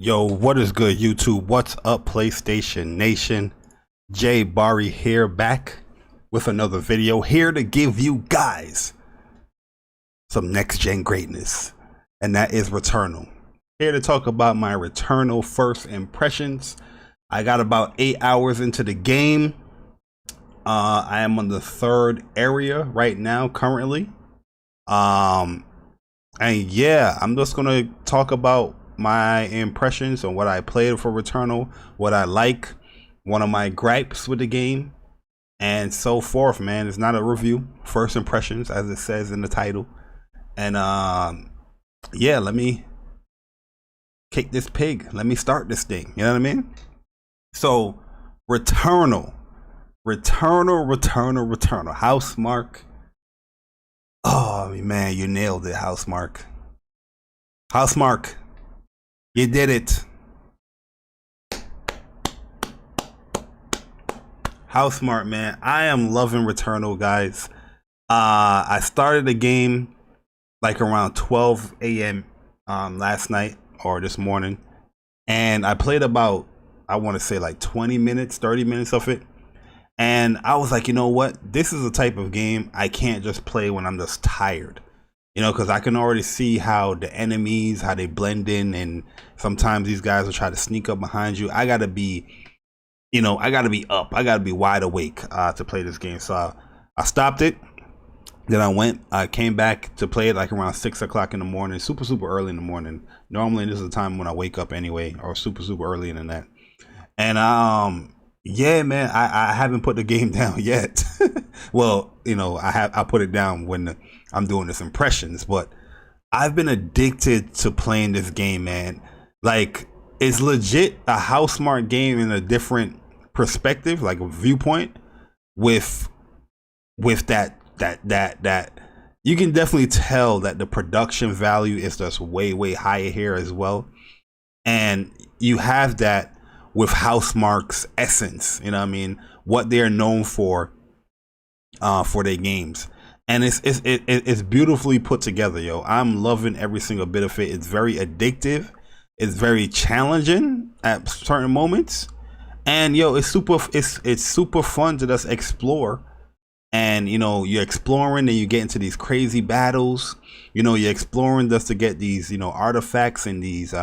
Yo, what is good, YouTube? What's up, PlayStation Nation? Jay Bari here, back with another video, here to give you guys some next-gen greatness, and that is Returnal. Here to talk about my Returnal first impressions. I got about 8 hours into the game. I am on the third area right now, currently. And yeah, I'm just gonna talk about my impressions on what I played for Returnal, what I like, one of my gripes with the game, and so forth, man. It's not a review, first impressions, as it says in the title. And yeah, let me kick this pig. Let me start this thing. You know what I mean? So, Returnal. Housemarque. Oh man, you nailed it, Housemarque. Housemarque, you did it. Housemarque, man. I am loving Returnal, guys. I started the game like around 12 a.m. Last night or this morning, and I played about, I want to say, like 20 minutes, 30 minutes of it. And I was like, you know what? This is a type of game I can't just play when I'm just tired. You know, because I can already see how the enemies, how they blend in, and sometimes these guys will try to sneak up behind you. I gotta be, you know, I gotta be up. I gotta be wide awake to play this game. So I stopped it. Then I came back to play it like around 6 o'clock in the morning, super early in the morning. Normally this is the time when I wake up anyway, or super early in the night. And yeah, man, I haven't put the game down yet. Well, you know, I put it down when I'm doing this impressions, but I've been addicted to playing this game, man. Like, it's legit a Housemarque game in a different perspective, like a viewpoint, with that you can definitely tell that the production value is just way higher here as well. And you have that with Housemarque's essence, you know what I mean, what they're known for their games. And it's beautifully put together, yo. I'm loving every single bit of it. It's very addictive. It's very challenging at certain moments. And yo, it's super fun to just explore. And you know, you're exploring and you get into these crazy battles. You know, you're exploring just to get these, you know, artifacts and these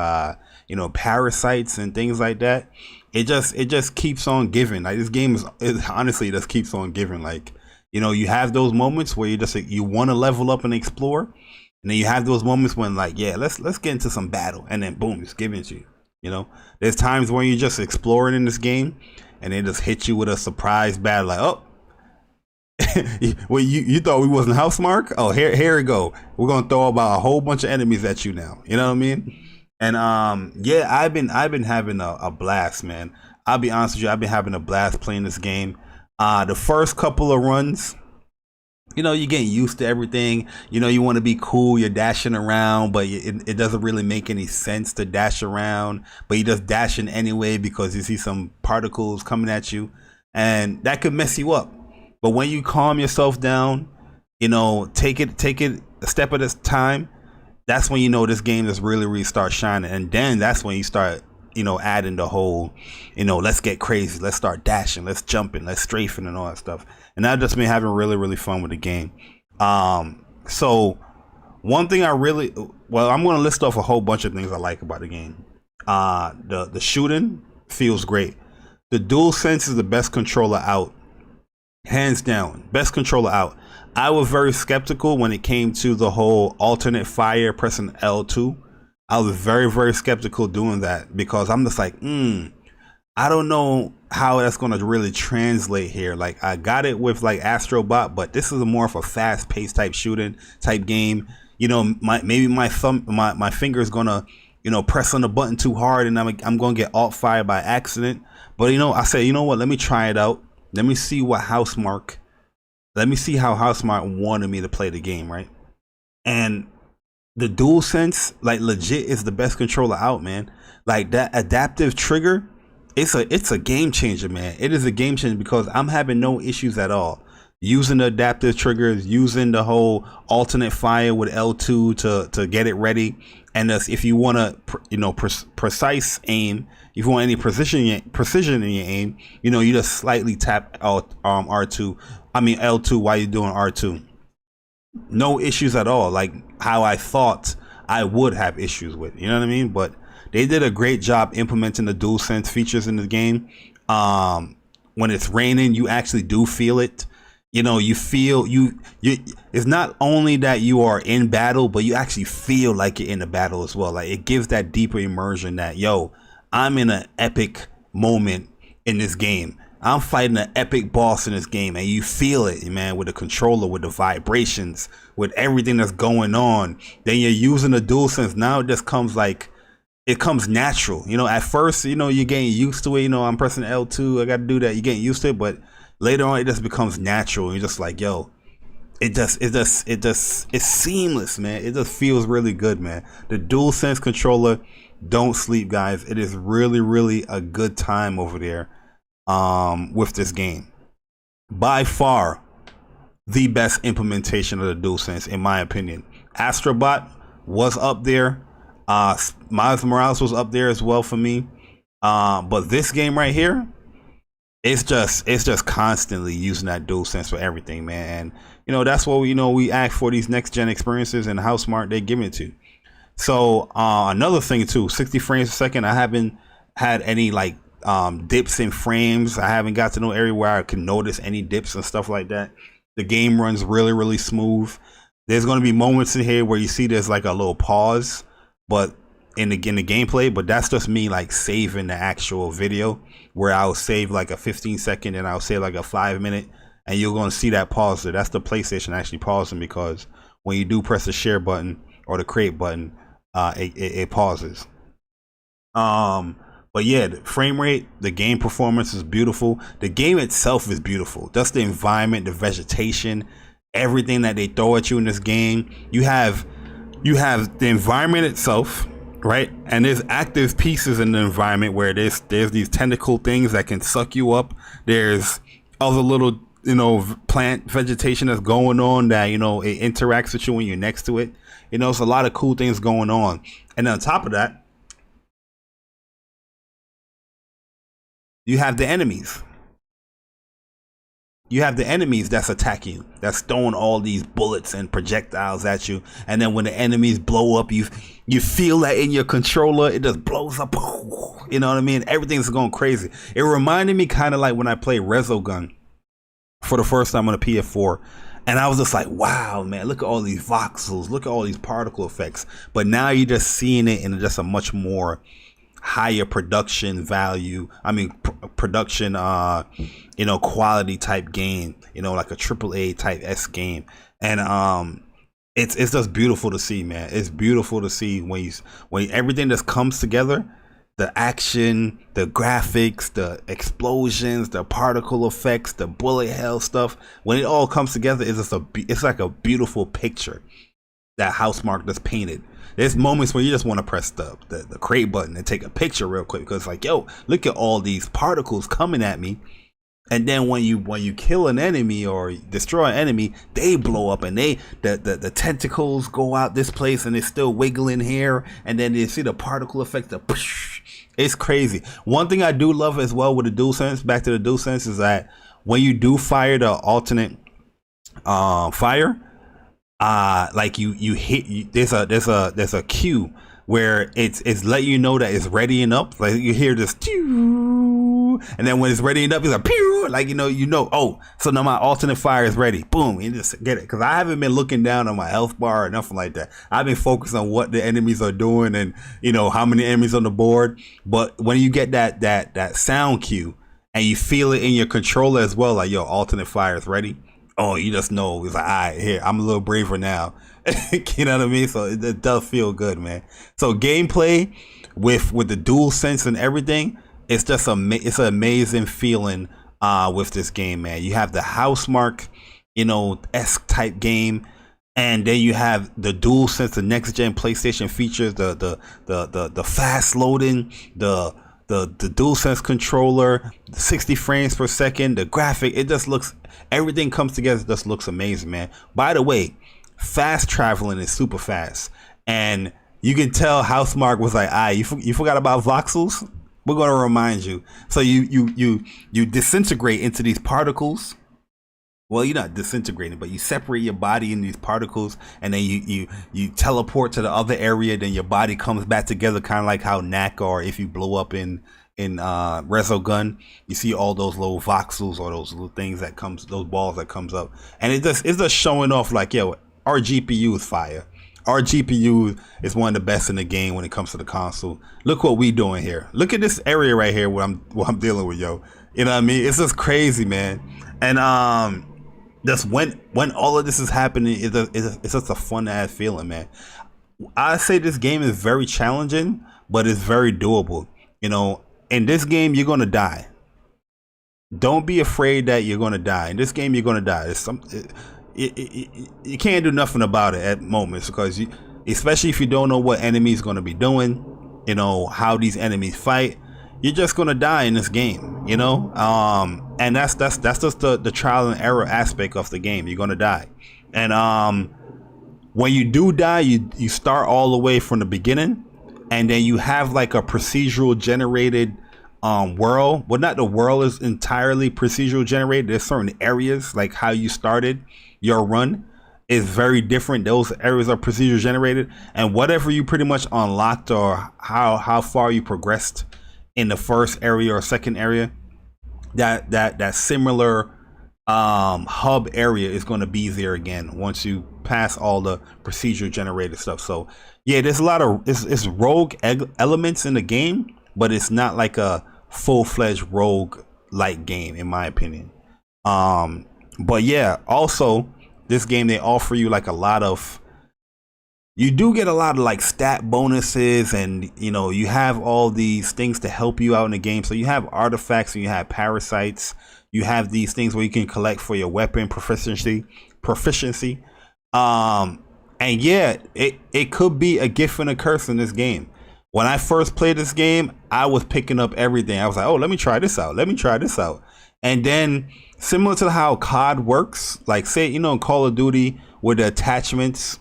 you know, parasites and things like that. It just keeps on giving. Like, this game is honestly, it just keeps on giving. Like, you know, you have those moments where you want to level up and explore, and then you have those moments when, like, yeah, let's get into some battle, and then boom, it's given to you. You know, there's times when you're just exploring in this game and they just hit you with a surprise battle, like, oh, well, you thought we wasn't Housemarque? Oh, here we go. We're gonna throw about a whole bunch of enemies at you now. You know what I mean? And yeah, I've been having a blast, man. I'll be honest with you, I've been having a blast playing this game. The first couple of runs, you know, you're getting used to everything. You know, you want to be cool, you're dashing around, but it doesn't really make any sense to dash around, but you just dashing anyway because you see some particles coming at you, and that could mess you up. But when you calm yourself down, you know, take it a step at a time, that's when you know this game just really start shining. And then that's when you start, you know, adding the whole, you know, let's get crazy, let's start dashing, let's jumping, let's strafing and all that stuff. And I've just been having really fun with the game. So one thing I'm going to list off a whole bunch of things I like about the game. The shooting feels great. The DualSense is the best controller out. Hands down, best controller out. I was very skeptical when it came to the whole alternate fire pressing L2. I was very skeptical doing that because I'm just like, I don't know how that's going to really translate here. Like, I got it with like Astrobot, but this is more of a fast-paced type shooting type game. You know, maybe my finger is gonna, you know, press on the button too hard, and I'm gonna get alt fire by accident. But you know, I said, you know what? Let me try it out. Let me see how Housemarque wanted me to play the game, right? And the DualSense, like, legit is the best controller out, man. Like, that adaptive trigger, it's a game changer, man. It is a game changer because I'm having no issues at all. using the adaptive triggers, using the whole alternate fire with L2 to get it ready. And if you want to, precise aim, if you want any precision in your aim, you just slightly tap R2. I mean L2 while you're doing R2. No issues at all. Like how I thought I would have issues with. You know what I mean? But they did a great job implementing the DualSense features in the game. When it's raining, you actually do feel it. You feel you it's not only that you are in battle, but you actually feel like you're in the battle as well. Like it gives that deeper immersion that, yo, I'm in an epic moment in this game. I'm fighting an epic boss in this game, and you feel it, man, with the controller, with the vibrations, with everything that's going on. Then you're using the DualSense. Now it just comes like, it comes natural. At first, you're getting used to it. I'm pressing L2. I got to do that. You're getting used to it, but later on, it just becomes natural. You're just like, yo, it's seamless, man. It just feels really good, man. The DualSense controller, don't sleep, guys. It is really, really a good time over there with this game. By far, the best implementation of the DualSense, in my opinion. Astrobot was up there. Miles Morales was up there as well for me. But this game right here, it's just constantly using that DualSense for everything, man. And that's what we ask for, these next gen experiences, and how smart they give it to. So another thing too, 60 frames a second. I haven't had any like dips in frames. I haven't got to no area where I can notice any dips and stuff like that. The game runs really, really smooth. There's going to be moments in here where you see there's like a little pause, but in the gameplay, but that's just me like saving the actual video, where I'll save like a 15-second and I'll save like a 5-minute, and you're going to see that pause there. That's the PlayStation actually pausing, because when you do press the share button or the create button, it pauses. But yeah, the frame rate, the game performance is beautiful. The game itself is beautiful. Just the environment, the vegetation, everything that they throw at you in this game. You have the environment itself, right? And there's active pieces in the environment where there's these tentacle things that can suck you up. There's other little plant vegetation that's going on that it interacts with you when you're next to it. It's a lot of cool things going on. And on top of that, you have the enemies. You have the enemies that's attacking you, that's throwing all these bullets and projectiles at you. And then when the enemies blow up, you feel that in your controller, it just blows up. You know what I mean? Everything's going crazy. It reminded me kind of like when I played Resogun for the first time on a PS4. And I was just like, wow, man, look at all these voxels. Look at all these particle effects. But now you're just seeing it in just a much more higher production value. I mean, production, quality type game, like a AAA type S game. And it's just beautiful to see, man. It's beautiful to see when everything just comes together. The action, the graphics, the explosions, the particle effects, the bullet hell stuff. When it all comes together, it's like a beautiful picture that Housemarque just painted. There's moments where you just want to press the create button and take a picture real quick, because it's like, yo, look at all these particles coming at me. And then when you kill an enemy or destroy an enemy, they blow up, and the tentacles go out this place and it's still wiggling here, and then you see the particle effect. It's crazy. One thing I do love as well with the DualSense, back to the DualSense, is that when you do fire the alternate fire, like you hit, there's a cue where it's letting you know that it's readying up. Like you hear this, and then when it's readying up, it's like pew, like oh, so now my alternate fire is ready. Boom, you just get it. Because I haven't been looking down on my health bar or nothing like that. I've been focused on what the enemies are doing and how many enemies on the board. But when you get that sound cue and you feel it in your controller as well, like, yo, alternate fire is ready. Oh, you just know, it's like, all right, here, I'm a little braver now. You know what I mean? So it does feel good, man. So gameplay with the DualSense and everything, it's just it's an amazing feeling with this game, man. You have the Housemarque, esque type game, and then you have the DualSense, the next gen PlayStation features, the fast loading, the the DualSense controller, the 60 frames per second, the graphic, it just looks, everything comes together, just looks amazing, man. By the way, fast traveling is super fast, and you can tell Housemarque was like, you forgot about voxels? We're going to remind you. So you disintegrate into these particles. Well, you're not disintegrating, but you separate your body in these particles, and then you teleport to the other area. Then your body comes back together, kind of like how Knack, or if you blow up in Resogun, you see all those little voxels or those little things that comes, those balls that comes up, and it's just showing off like, yo, our GPU is fire. Our GPU is one of the best in the game when it comes to the console. Look what we doing here. Look at this area right here what I'm dealing with, yo. You know what I mean? It's just crazy, man. And just when all of this is happening, it's just a fun ass feeling, man. I say this game is very challenging, but it's very doable. You know, in this game you're gonna die. Don't be afraid that you're gonna die. In this game you're gonna die. You can't do nothing about it at moments, because especially if you don't know what enemies gonna be doing, you know, how these enemies fight, you're just gonna die in this game, you know. And that's just the trial and error aspect of the game. You're gonna die, and when you do die, you start all the way from the beginning, and then you have like a procedural generated world. Well, not the world is entirely procedural generated. There's certain areas, like how you started your run is very different. Those areas are procedure generated, and whatever you pretty much unlocked, or how far you progressed in the first area or second area, that similar hub area is going to be there again once you pass all the procedure generated stuff. So yeah, there's a lot of it's rogue elements in the game, but it's not like a full-fledged rogue like game, in my opinion. But yeah, also this game, they offer you like you do get a lot of like stat bonuses, and you know, you have all these things to help you out in the game. So you have artifacts and you have parasites. You have these things where you can collect for your weapon proficiency. And yeah, it could be a gift and a curse in this game. When I first played this game, I was picking up everything. I was like, oh, let me try this out. And then, similar to how COD works, like say, you know, in Call of Duty with the attachments,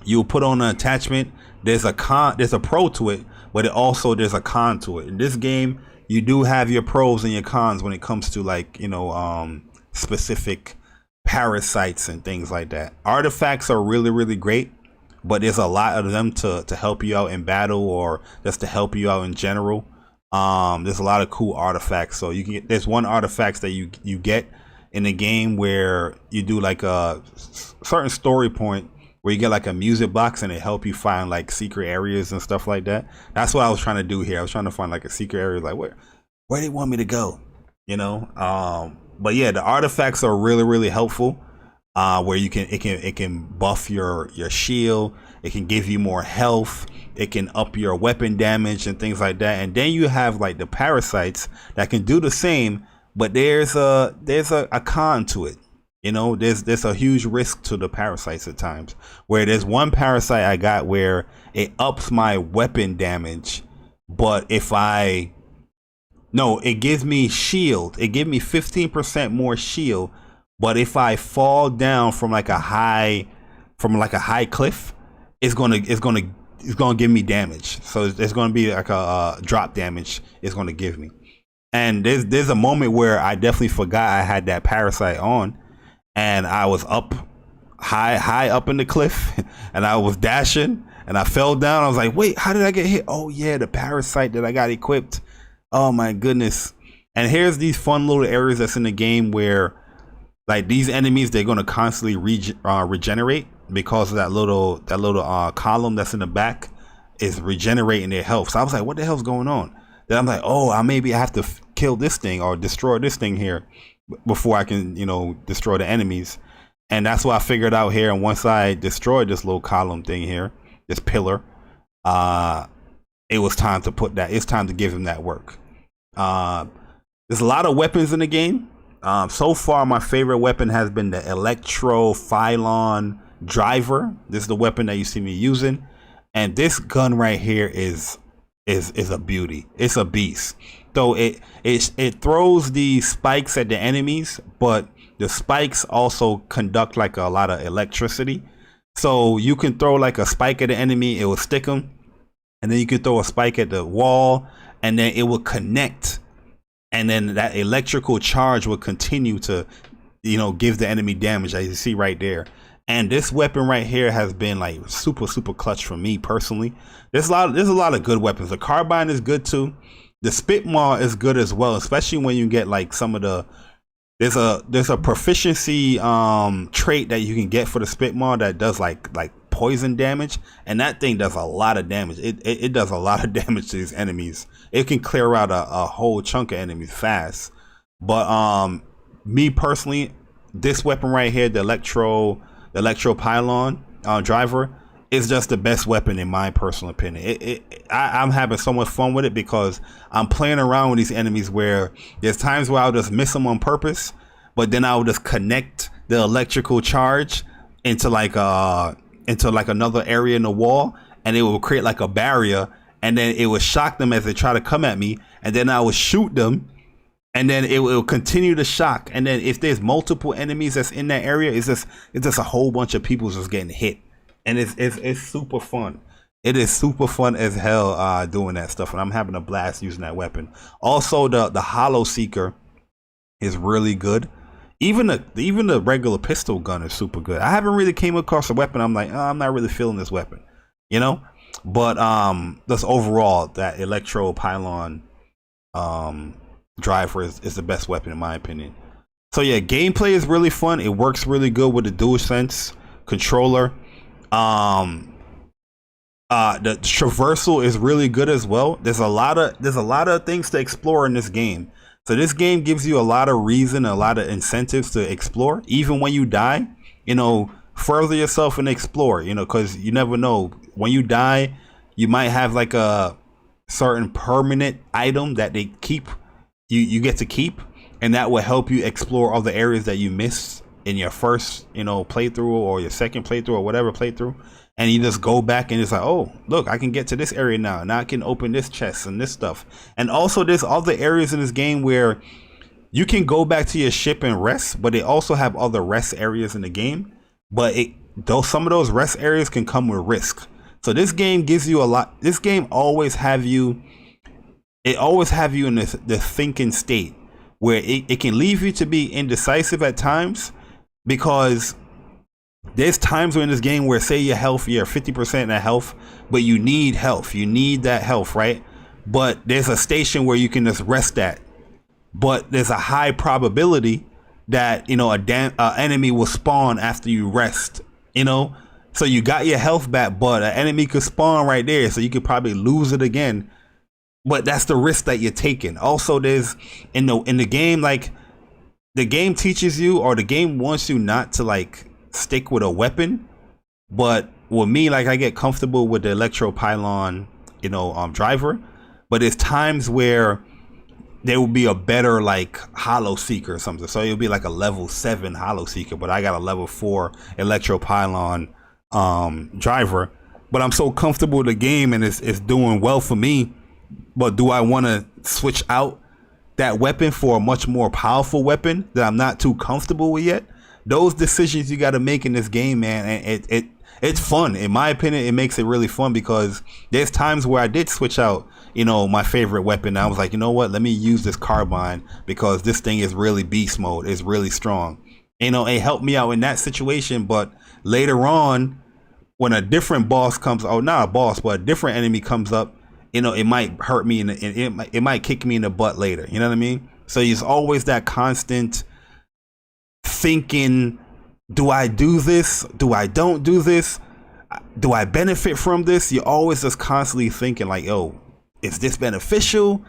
you put on an attachment, there's a pro to it, but there's a con to it. In this game, you do have your pros and your cons when it comes to, like, you know, specific parasites and things like that. Artifacts are really, really great, but there's a lot of them to help you out in battle, or just to help you out in general. There's a lot of cool artifacts. So you can get, there's one artifact that you get in the game where you do like a certain story point where you get like a music box, and it help you find like secret areas and stuff like that. That's what I was trying to do here. I was trying to find like a secret area, like where they want me to go, you know. But yeah, the artifacts are really, really helpful. Where it can buff your shield, it can give you more health, it can up your weapon damage and things like that. And then you have like the parasites that can do the same, but there's a con to it. You know, there's a huge risk to the parasites at times, where there's one parasite I got where it ups my weapon damage, but it gives me shield. It gives me 15% more shield, but if I fall down from like a high cliff, it's gonna give me damage. So there's gonna be like a drop damage it's gonna give me. And there's a moment where I definitely forgot I had that parasite on, and I was up high up in the cliff, and I was dashing, and I fell down. I was like, wait, how did I get hit? Oh yeah, the parasite that I got equipped. Oh my goodness. And here's these fun little areas that's in the game where, like, these enemies, they're going to constantly regenerate, because of that little column that's in the back is regenerating their health. So I was like, what the hell's going on? Then I'm like, oh, I have to kill this thing or destroy this thing here before I can, you know, destroy the enemies. And that's what I figured out here. And once I destroyed this little column thing here, this pillar, it was time to it's time to give him that work. There's a lot of weapons in the game. So far, my favorite weapon has been the Electro-Phylon Driver. This is the weapon that you see me using. And this gun right here is is a beauty. It's a beast. So it throws these spikes at the enemies, but the spikes also conduct like a lot of electricity. So you can throw like a spike at the enemy, it will stick them, and then you can throw a spike at the wall, and then it will connect, and then that electrical charge will continue to, you know, give the enemy damage, as you see right there. And this weapon right here has been like super clutch for me personally. There's a lot of good weapons. The carbine is good too. The spitmaw is good as well, especially when you get like some of the, there's a proficiency trait that you can get for the spitmaw that does like poison damage, and that thing does a lot of damage. It does a lot of damage to these enemies. It can clear out a whole chunk of enemies fast. But me personally, this weapon right here, the electro pylon driver, is just the best weapon in my personal opinion. I'm having so much fun with it because I'm playing around with these enemies where there's times where I'll just miss them on purpose, but then I'll just connect the electrical charge into like another area in the wall, and it will create like a barrier, and then it will shock them as they try to come at me, and then I will shoot them, and then it will continue to shock. And then if there's multiple enemies that's in that area, it's just a whole bunch of people just getting hit, and it's super fun. It is super fun as hell doing that stuff, and I'm having a blast using that weapon. Also, the Hollow Seeker is really good. Even the regular pistol gun is super good. I haven't really came across a weapon I'm like, oh, I'm not really feeling this weapon, you know. But just overall, that electro pylon driver is the best weapon in my opinion. So yeah, gameplay is really fun. It works really good with the DualSense controller. The traversal is really good as well. There's a lot of things to explore in this game. So this game gives you a lot of reason, a lot of incentives to explore. Even when you die, you know, further yourself and explore, you know, because you never know. When you die, you might have like a certain permanent item that they keep, you get to keep, and that will help you explore other areas that you missed in your first, you know, playthrough or your second playthrough or whatever playthrough. And you just go back and it's like, oh, look, I can get to this area now. Now I can open this chest and this stuff. And also there's other areas in this game where you can go back to your ship and rest, but they also have other rest areas in the game. But some of those rest areas can come with risk. So this game gives you a lot. This game always have you in this thinking state where it can leave you to be indecisive at times, because there's times in this game where, say your health, you're 50% of health, but you need health. You need that health, right? But there's a station where you can just rest at. But there's a high probability that, you know, a enemy will spawn after you rest, you know? So you got your health back, but an enemy could spawn right there, so you could probably lose it again. But that's the risk that you're taking. Also, there's in the game, like, the game teaches you, or the game wants you not to like stick with a weapon. But with me, like, I get comfortable with the electro pylon, you know, driver. But there's times where there will be a better like Hollow Seeker or something. So it'll be like a level 7 Hollow Seeker, but I got a level 4 electro pylon driver. But I'm so comfortable with the game, and it's doing well for me. But do I want to switch out that weapon for a much more powerful weapon that I'm not too comfortable with yet? Those decisions you got to make in this game, man. And it's fun. In my opinion, it makes it really fun, because there's times where I did switch out, you know, my favorite weapon. I was like, you know what, let me use this carbine because this thing is really beast mode. It's really strong. You know, it helped me out in that situation. But later on, when a different boss comes, oh, not a boss, but a different enemy comes up, you know, it might hurt me, and it might kick me in the butt later. You know what I mean? So it's always that constant thinking, do I do this? Do I don't do this? Do I benefit from this? You're always just constantly thinking like, oh, is this beneficial?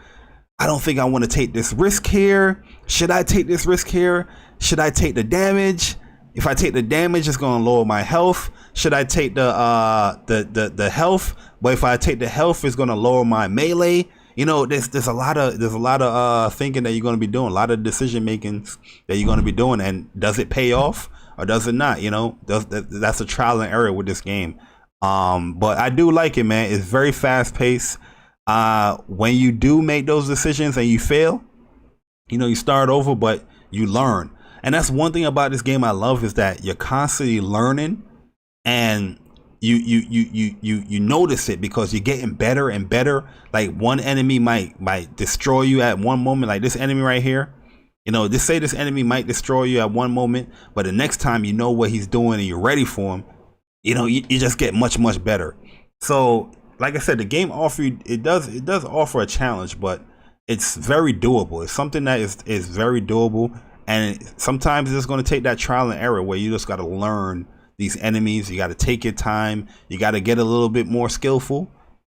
I don't think I want to take this risk here. Should I take this risk here? Should I take the damage? If I take the damage, it's going to lower my health. Should I take the health? But if I take the health, it's going to lower my melee. You know, there's a lot of thinking that you're going to be doing, a lot of decision making that you're going to be doing, and does it pay off or does it not? You know, that's a trial and error with this game. But I do like it, man. It's very fast paced. When you do make those decisions and you fail, you start over, but you learn. And that's one thing about this game I love, is that you're constantly learning, and you notice it because you're getting better and better. Like, one enemy might destroy you at one moment, like this enemy right here. Just say this enemy might destroy you at one moment, but the next time you know what he's doing and you're ready for him, you just get much better. So like I said, the game it does offer a challenge, but it's very doable. It's something that is very doable, and sometimes it's going to take that trial and error where you just got to learn these enemies. You got to take your time. You got to get a little bit more skillful,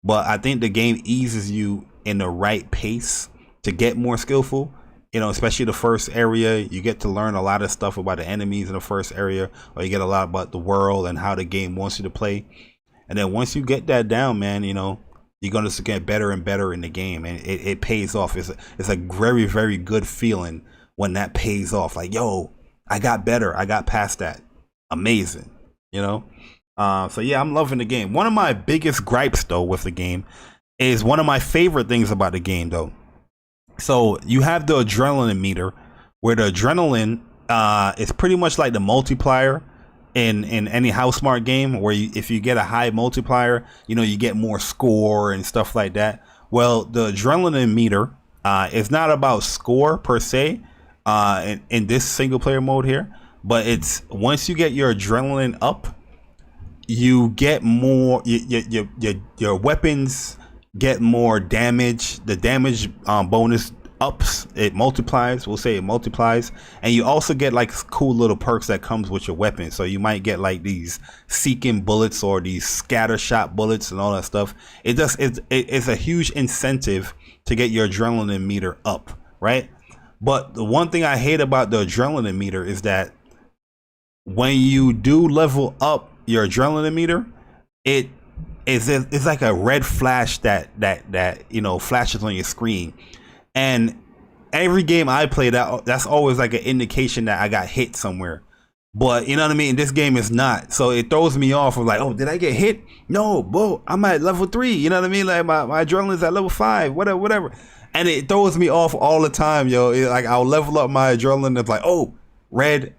but I think the game eases you in the right pace to get more skillful. Especially the first area, you get to learn a lot of stuff about the enemies in the first area, or you get a lot about the world and how the game wants you to play. And then once you get that down, man, you're going to get better and better in the game, and it pays off. It's a very, very good feeling when that pays off. Like, yo, I got better. I got past that. Amazing. So yeah, I'm loving the game. One of my biggest gripes though with the game is one of my favorite things about the game though. So you have the adrenaline meter, where the adrenaline is pretty much like the multiplier in any Housemarque game, where if you get a high multiplier, you get more score and stuff like that. Well, the adrenaline meter is not about score per se in this single player mode here, but it's once you get your adrenaline up, you get more, your weapons get more damage. The damage bonus ups, it multiplies. We'll say it multiplies, and you also get like cool little perks that comes with your weapon. So you might get like these seeking bullets or these scatter shot bullets and all that stuff. It's a huge incentive to get your adrenaline meter up, right? But the one thing I hate about the adrenaline meter is that when you do level up your adrenaline meter, it's like a red flash that flashes on your screen. And every game I play, that's always like an indication that I got hit somewhere. But you know what I mean? This game is not. So it throws me off of like, oh, did I get hit? No, bro, I'm at level 3. You know what I mean? Like my adrenaline's at level 5, whatever. And it throws me off all the time, yo. Like I'll level up my adrenaline. It's like, oh, red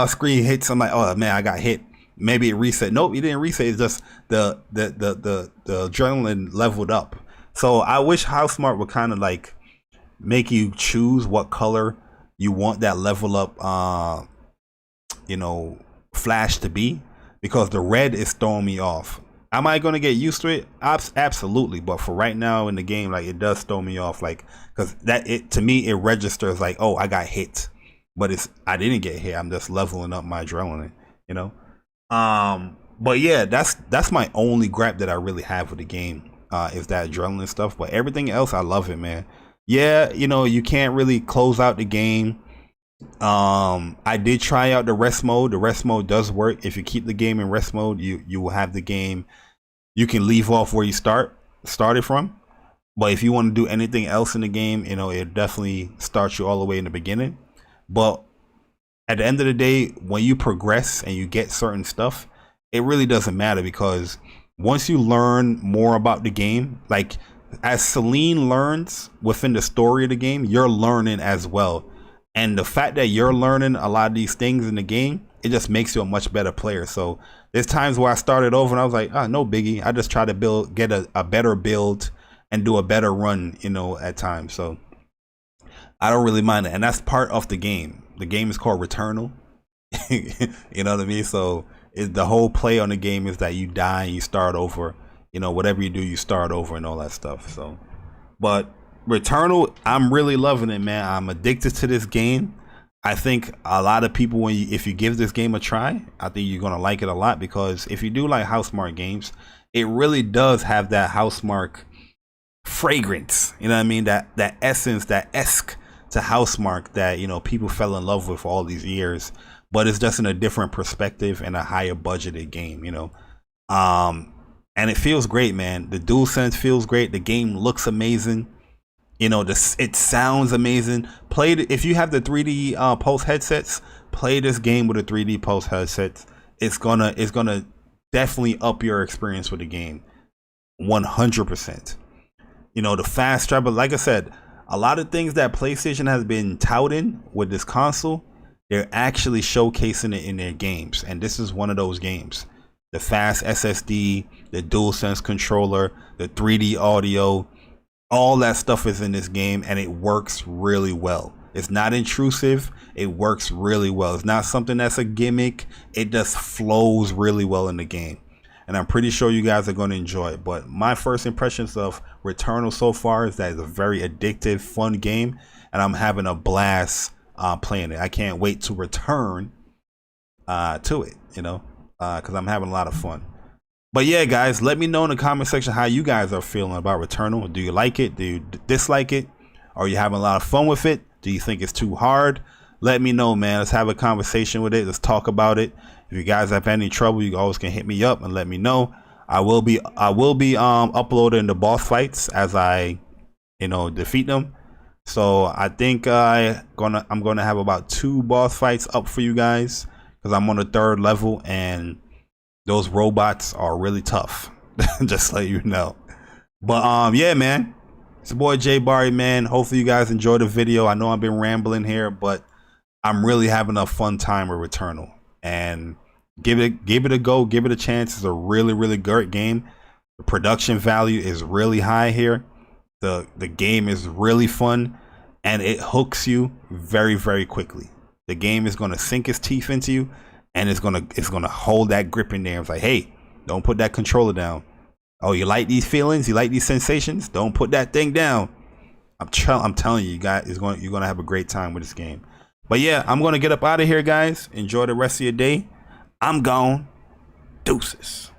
screen hits. I'm like, oh man, I got hit. Maybe it reset. Nope, it didn't reset. It's just the adrenaline leveled up. So I wish Housemarque would kind of like make you choose what color you want that level up flash to be, because the red is throwing me off. Am I going to get used to it? Absolutely, but for right now in the game, like, it does throw me off, like, because to me it registers like, oh, I got hit, but I didn't get hit. I'm just leveling up my adrenaline, but yeah, that's my only gripe that I really have with the game, is that adrenaline stuff. But everything else, I love it, man. Yeah, you can't really close out the game. I did try out the rest mode. The rest mode does work. If you keep the game in rest mode, you will have the game. You can leave off where you started from. But if you want to do anything else in the game, it definitely starts you all the way in the beginning. But at the end of the day, when you progress and you get certain stuff, it really doesn't matter, because once you learn more about the game, like as Celine learns within the story of the game, you're learning as well. And the fact that you're learning a lot of these things in the game, it just makes you a much better player. So there's times where I started over and I was like, no biggie. I just try to get a better build and do a better run, at times. So I don't really mind it. And that's part of the game. The game is called Returnal. You know what I mean? So the whole play on the game is that you die and you start over. Whatever you do, you start over and all that stuff. So, but Returnal, I'm really loving it, man. I'm addicted to this game. I think a lot of people, if you give this game a try, I think you're gonna like it a lot, because if you do like Housemarque games, it really does have that Housemarque fragrance. You know what I mean? That essence, that esque to Housemarque that people fell in love with for all these years. But it's just in a different perspective and a higher budgeted game. And it feels great, man. The DualSense feels great. The game looks amazing. It sounds amazing. If you have the 3D Pulse headsets, play this game with a 3D Pulse headset. It's gonna definitely up your experience with the game, 100%. you know, the fast travel. Like I said, a lot of things that PlayStation has been touting with this console, they're actually showcasing it in their games, and this is one of those games. The fast SSD, the DualSense controller, the 3D audio, all that stuff is in this game, and it works really well. It's not intrusive. It works really well. It's not something that's a gimmick. It just flows really well in the game, and I'm pretty sure you guys are going to enjoy it. But my first impressions of Returnal so far is that it's a very addictive, fun game, and I'm having a blast playing it. I can't wait to return to it, you know, because I'm having a lot of fun. But yeah, guys, let me know in the comment section how you guys are feeling about Returnal. Do you like it? Do you dislike it? Are you having a lot of fun with it? Do you think it's too hard? Let me know, man. Let's have a conversation with it. Let's talk about it. If you guys have any trouble, you always can hit me up and let me know. I will be uploading the boss fights as I, you know, defeat them. So I think I'm gonna have about 2 boss fights up for you guys, because I'm on the 3rd level and those robots are really tough. Just let you know. But yeah, man, it's your boy Jay Barry, man. Hopefully you guys enjoyed the video. I know I've been rambling here, but I'm really having a fun time with Returnal, and give it a go, give it a chance. It's a really great game. The production value is really high here. The game is really fun, and it hooks you very quickly. The game is going to sink its teeth into you, and it's gonna hold that grip in there. It's like, hey, don't put that controller down. Oh, you like these feelings? You like these sensations? Don't put that thing down. I'm telling you, guys, you're gonna have a great time with this game. But yeah, I'm gonna get up out of here, guys. Enjoy the rest of your day. I'm gone. Deuces.